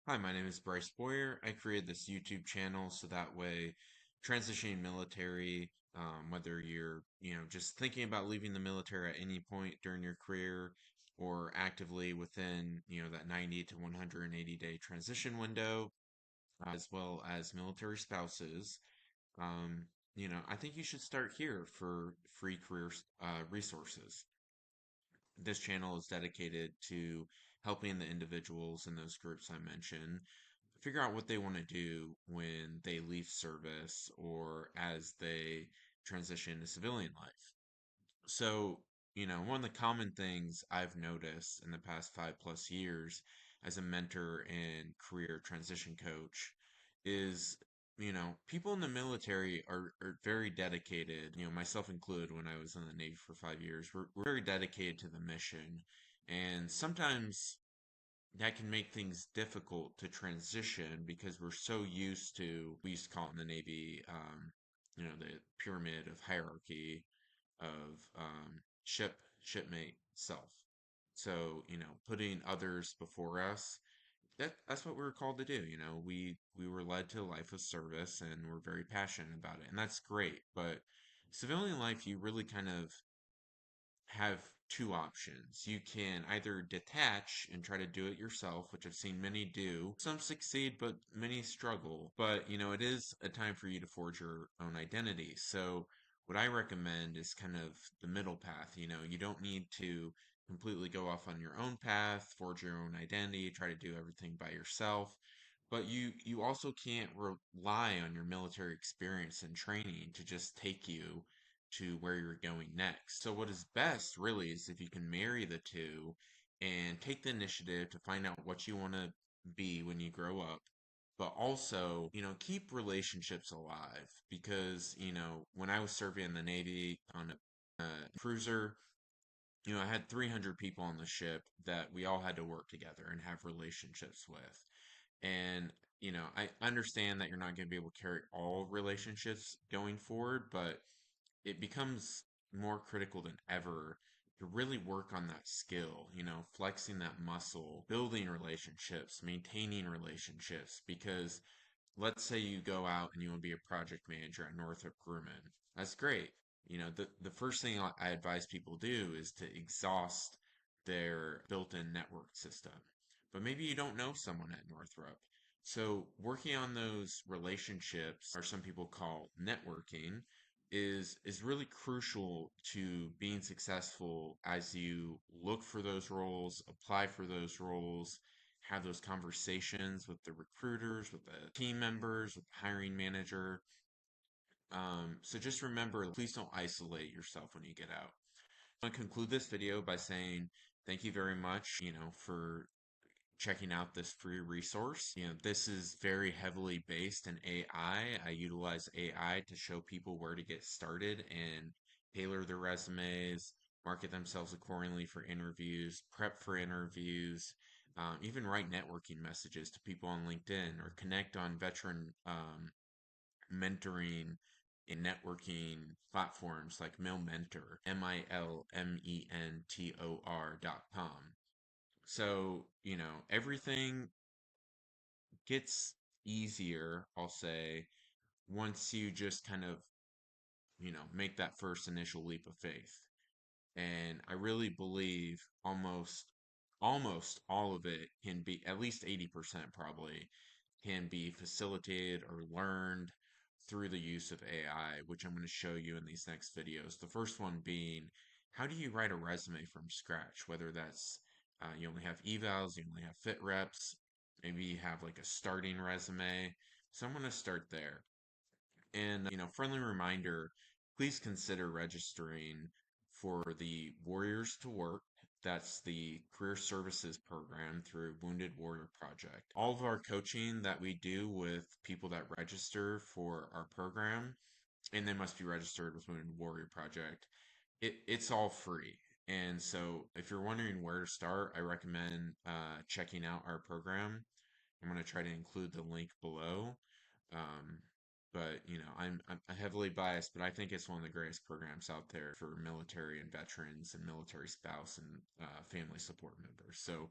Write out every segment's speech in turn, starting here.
Hi, my name is Bryce Boyer. I created this YouTube channel so that way transitioning military, whether you're, just thinking about leaving the military at any point during your career or actively within, that 90 to 180 day transition window, as well as military spouses, um, I think you should start here for free career resources. This channel is dedicated to helping the individuals in those groups I mentioned figure out what they want to do when they leave service or as they transition to civilian life. So, one of the common things I've noticed in the past 5+ years as a mentor and career transition coach is, people in the military are very dedicated, myself included when I was in the Navy for 5 years, we're very dedicated to the mission. And sometimes that can make things difficult to transition because we're so used to, we used to call it in the Navy, the pyramid of hierarchy of shipmate self. So, putting others before us, that's what we were called to do. We were led to a life of service and we're very passionate about it. And that's great. But civilian life, you really kind of have two options. You can either detach and try to do it yourself, which I've seen many do. Some succeed, but many struggle. But, it is a time for you to forge your own identity. So, what I recommend is kind of the middle path. You don't need to completely go off on your own path, forge your own identity, try to do everything by yourself. But you also can't rely on your military experience and training to just take you to where you're going next. So what is best really is if you can marry the two and take the initiative to find out what you want to be when you grow up, but also, keep relationships alive because, when I was serving in the Navy on a cruiser, I had 300 people on the ship that we all had to work together and have relationships with. And, I understand that you're not going to be able to carry all relationships going forward, but it becomes more critical than ever to really work on that skill, flexing that muscle, building relationships, maintaining relationships. Because let's say you go out and you want to be a project manager at Northrop Grumman. That's great. The first thing I advise people do is to exhaust their built-in network system. But maybe you don't know someone at Northrop. So working on those relationships, or some people call networking, is really crucial to being successful as you look for those roles, apply for those roles, have those conversations with the recruiters, with the team members, with the hiring manager. So just remember, please don't isolate yourself when you get out. I want to conclude this video by saying thank you very much, for checking out this free resource. This is very heavily based in AI. I utilize AI to show people where to get started and tailor their resumes, market themselves accordingly for interviews, prep for interviews, even write networking messages to people on LinkedIn or connect on veteran mentoring in networking platforms like MilMentor, MILMENTOR.com. So, everything gets easier, I'll say, once you just kind of, make that first initial leap of faith. And I really believe almost all of it can be, at least 80% probably, can be facilitated or learned through the use of AI, which I'm going to show you in these next videos. The first one being, how do you write a resume from scratch? Whether that's you only have evals, you only have fit reps, maybe you have like a starting resume. So I'm going to start there. And, friendly reminder, please consider registering for the Warriors to Work. That's the career services program through Wounded Warrior Project. All of our coaching that we do with people that register for our program, and they must be registered with Wounded Warrior Project, it's all free. And so if you're wondering where to start, I recommend checking out our program. I'm going to try to include the link below. Um, but I'm heavily biased, but I think it's one of the greatest programs out there for military and veterans and military spouse and family support members. So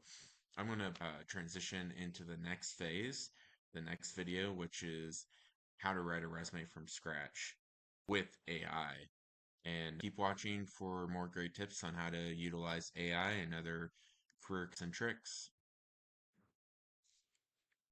I'm going to transition into the next phase, the next video, which is how to write a resume from scratch with AI. And keep watching for more great tips on how to utilize AI and other career tips and tricks.